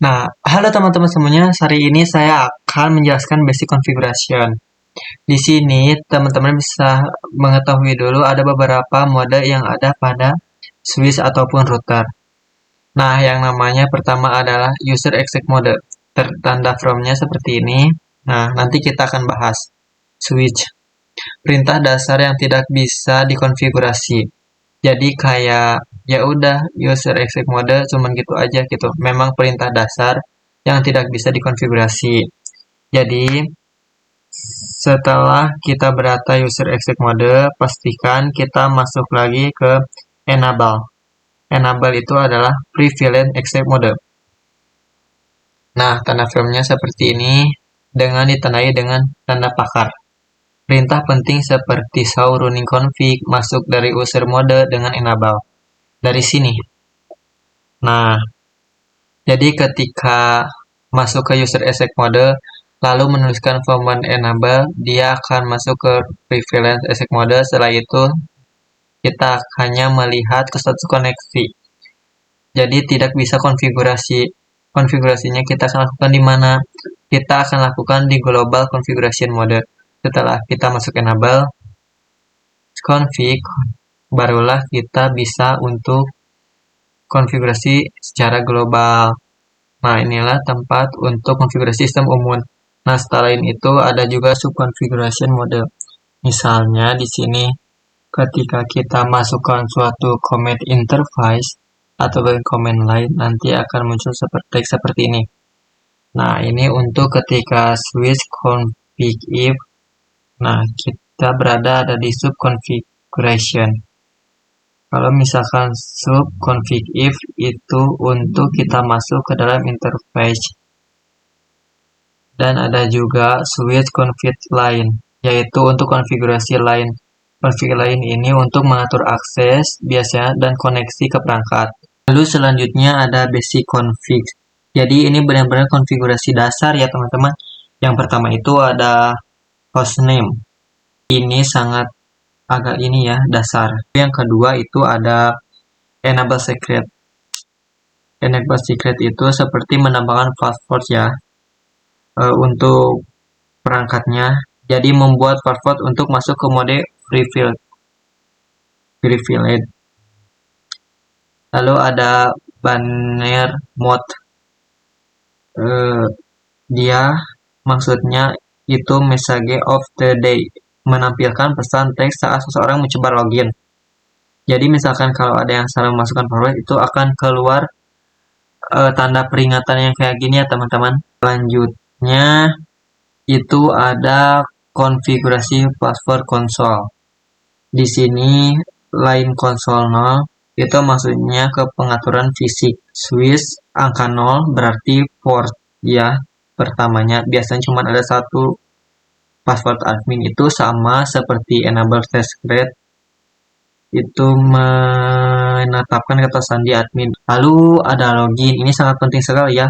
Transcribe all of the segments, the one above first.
Nah, halo teman-teman semuanya. Hari ini saya akan menjelaskan basic configuration. Di sini teman-teman bisa mengetahui dulu ada beberapa mode yang ada pada switch ataupun router. Nah, yang namanya pertama adalah user exec mode. Tertanda from-nya seperti ini. Nah, nanti kita akan bahas switch. Perintah dasar yang tidak bisa dikonfigurasi. Jadi kayak ya udah user exec mode cuman gitu aja gitu. Memang perintah dasar yang tidak bisa dikonfigurasi. Jadi setelah kita berata user exec mode, pastikan kita masuk lagi ke enable. Enable itu adalah prevalent exec mode. Nah, tanda filmnya seperti ini dengan ditandai dengan tanda pakar. Perintah penting seperti show running config masuk dari user mode dengan enable. Dari sini. Nah, jadi ketika masuk ke user exec mode, lalu menuliskan command enable, dia akan masuk ke prevalent exec mode. Setelah itu, kita hanya melihat ke status koneksi. Jadi tidak bisa konfigurasi. Konfigurasinya kita akan lakukan di mana? Kita akan lakukan di global configuration mode. Setelah kita masuk enable, config, barulah kita bisa untuk konfigurasi secara global. Nah, inilah tempat untuk konfigurasi sistem umum. Nah, setelah itu ada juga subconfiguration mode. Misalnya di sini ketika kita masukkan suatu command interface atau command lain nanti akan muncul seperti ini. Nah, ini untuk ketika switch config if. Nah, kita ada di subconfiguration. Kalau misalkan sub config if itu untuk kita masuk ke dalam interface. Dan ada juga switch config line, yaitu untuk konfigurasi line. Config line ini untuk mengatur akses biasanya dan koneksi ke perangkat. Lalu selanjutnya ada basic config. Jadi ini benar-benar konfigurasi dasar ya teman-teman. Yang pertama itu ada hostname. Ini sangat agak ini ya, dasar. Yang kedua itu ada enable secret. Enable secret itu seperti menambahkan password ya untuk perangkatnya. Jadi membuat password untuk masuk ke mode privilege. Lalu ada banner mode. Dia maksudnya itu message of the day, menampilkan pesan teks saat seseorang mencoba login. Jadi misalkan kalau ada yang salah memasukkan password itu akan keluar tanda peringatan yang kayak gini ya teman-teman. Selanjutnya itu ada konfigurasi password console. Di sini line console 0 itu maksudnya ke pengaturan fisik. Switch angka 0 berarti port ya pertamanya. Biasanya cuma ada satu password admin, itu sama seperti enable secret itu menetapkan kata sandi admin. Lalu ada login, ini sangat penting sekali ya.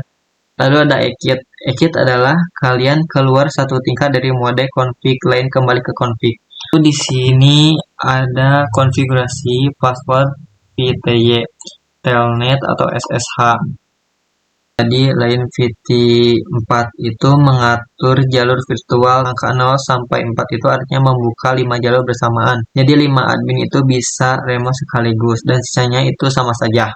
Lalu ada exit. Exit adalah kalian keluar satu tingkat dari mode config lain kembali ke config. Lalu di sini ada konfigurasi password VTY, telnet atau SSH. Jadi lain VT4 itu mengatur jalur virtual angka 0 sampai 4 itu artinya membuka 5 jalur bersamaan. Jadi 5 admin itu bisa remote sekaligus dan sisanya itu sama saja.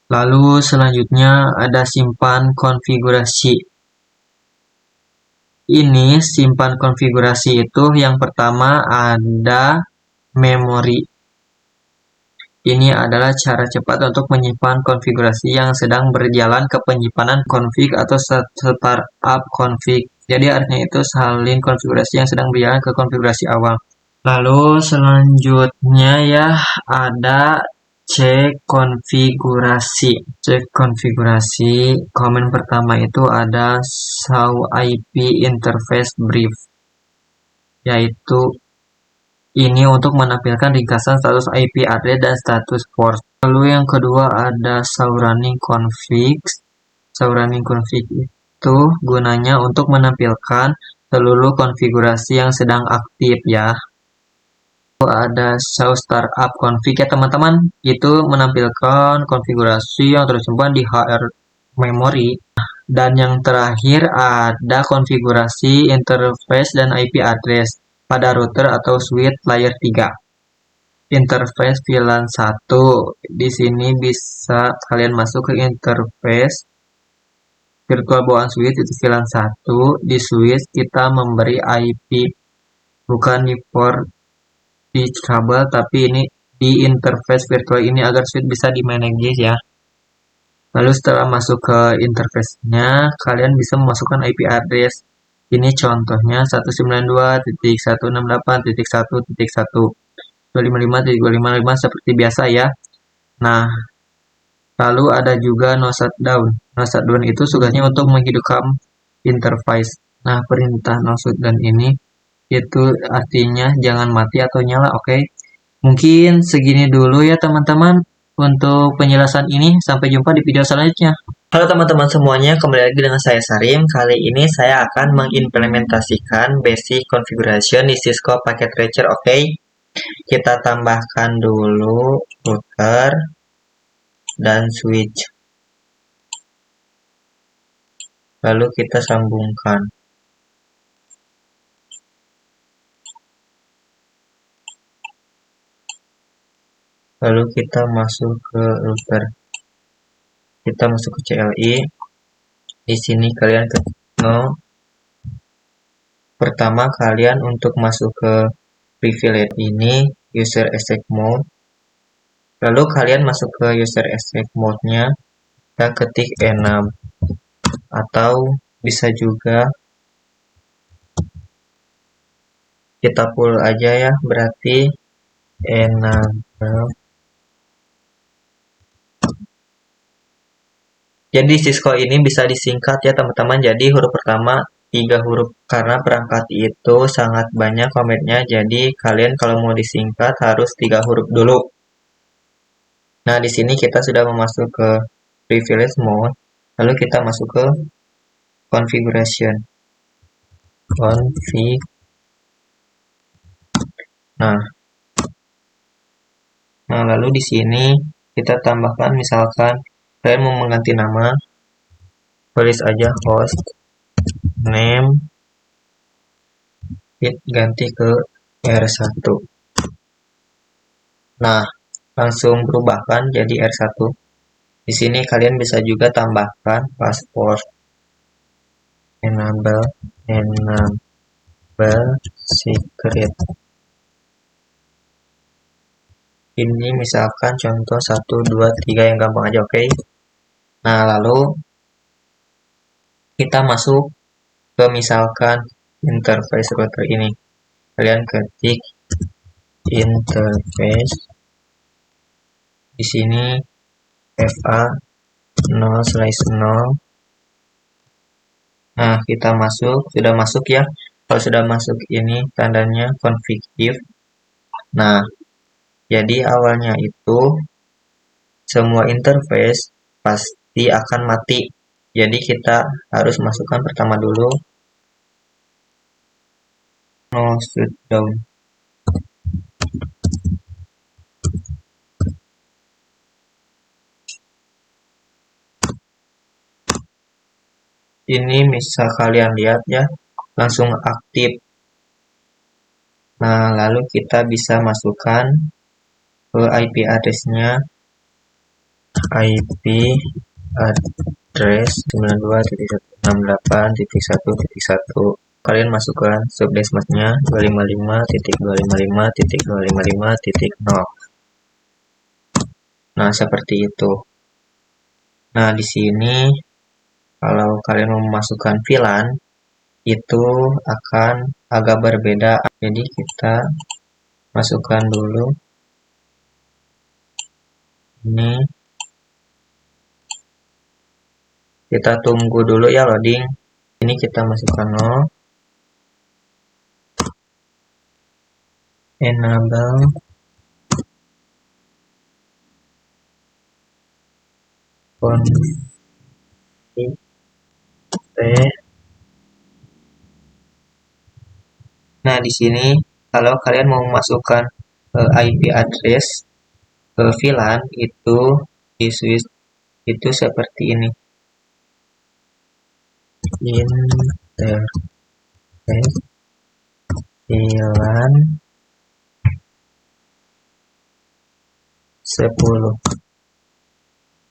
Lalu selanjutnya ada simpan konfigurasi. Ini simpan konfigurasi itu yang pertama ada memori. Ini adalah cara cepat untuk menyimpan konfigurasi yang sedang berjalan ke penyimpanan config atau startup config. Jadi artinya itu salin konfigurasi yang sedang berjalan ke konfigurasi awal. Lalu selanjutnya ya ada cek konfigurasi. Cek konfigurasi, komen pertama itu ada show IP interface brief. Yaitu ini untuk menampilkan ringkasan status IP address dan status port. Lalu yang kedua ada show running config. Show running config itu gunanya untuk menampilkan seluruh konfigurasi yang sedang aktif ya. Ada show startup config ya teman-teman. Itu menampilkan konfigurasi yang tersimpan di HR memori. Dan yang terakhir ada konfigurasi interface dan IP address pada router atau switch layer 3. Interface VLAN 1. Di sini bisa kalian masuk ke interface virtual bawaan switch itu VLAN 1. Di switch kita memberi IP, bukan di port di kabel, tapi ini di interface virtual ini agar switch bisa di manage ya. Lalu setelah masuk ke interface-nya, kalian bisa memasukkan IP address. Ini contohnya 192.168.1.255.255 seperti biasa ya. Nah, lalu ada juga no shutdown. No shutdown itu tugasnya untuk menghidupkan interface. Nah, perintah no shutdown ini itu artinya jangan mati atau nyala, oke? Mungkin segini dulu ya teman-teman untuk penjelasan ini. Sampai jumpa di video selanjutnya. Halo teman-teman semuanya, kembali lagi dengan saya Sarim. Kali ini saya akan mengimplementasikan basic configuration di Cisco Packet Tracer, oke? Kita tambahkan dulu router dan switch. Lalu kita sambungkan. Lalu kita masuk ke router. Kita masuk ke CLI. Di sini kalian ketik no. Pertama kalian untuk masuk ke privilege ini user access mode. Lalu kalian masuk ke user access mode-nya, kita ketik enable atau bisa juga kita full aja ya, berarti enable. Jadi Cisco ini bisa disingkat ya teman-teman. Jadi huruf pertama 3 huruf karena perangkat itu sangat banyak komennya. Jadi kalian kalau mau disingkat harus 3 huruf dulu. Nah, di sini kita sudah masuk ke privilege mode. Lalu kita masuk ke configuration. Config. Nah, lalu di sini kita tambahkan misalkan kalian mau mengganti nama, tulis aja host name, ganti ke R1. Nah, langsung berubahkan jadi R1. Di sini kalian bisa juga tambahkan password enable secret. Ini misalkan contoh 1, 2, 3 yang gampang aja, oke? Nah, lalu kita masuk ke misalkan interface router ini. Kalian ketik interface. Di sini FA 0/0. Nah, kita masuk, sudah masuk ya. Kalau sudah masuk ini tandanya config if. Nah, jadi awalnya itu semua interface pasti akan mati. Jadi kita harus masukkan pertama dulu no shutdown. Ini bisa kalian lihat ya, langsung aktif. Nah, lalu kita bisa masukkan ke IP address-nya, IP address 92.168.1.1. Kalian masukkan subdesk mask-nya 255.255.255.0. Nah, seperti itu. Nah, di sini kalau kalian mau memasukkan VLAN itu akan agak berbeda. Jadi kita masukkan dulu ini. Kita tunggu dulu ya loading. Ini kita masukkan no. Enable config. Nah, di sini kalau kalian mau memasukkan IP address ke VLAN itu di switch itu seperti ini. interface VLAN 10.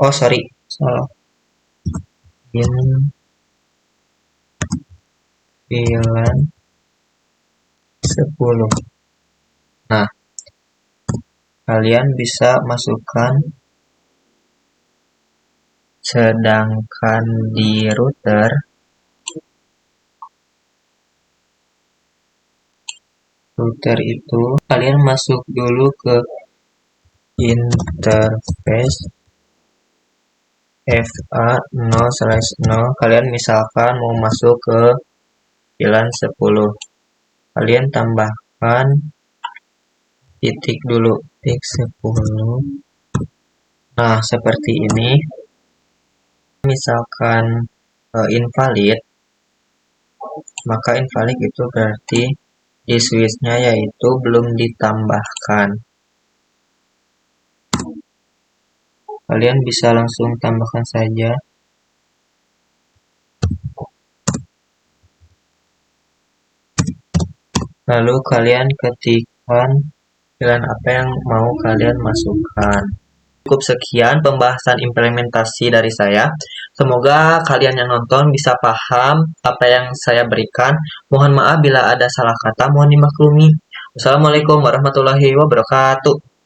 Oh sorry, salah. VLAN 10. Nah, kalian bisa masukkan, sedangkan di router itu kalian masuk dulu ke interface FA0/0. Kalian misalkan mau masuk ke VLAN 10, kalian tambahkan titik dulu, titik 10. Nah, seperti ini. Misalkan invalid, maka invalid itu berarti di switch-nya yaitu belum ditambahkan. Kalian bisa langsung tambahkan saja. Lalu kalian ketikkan VLAN apa yang mau kalian masukkan. Cukup sekian pembahasan implementasi dari saya. Semoga kalian yang nonton bisa paham apa yang saya berikan. Mohon maaf bila ada salah kata, mohon dimaklumi. Wassalamualaikum warahmatullahi wabarakatuh.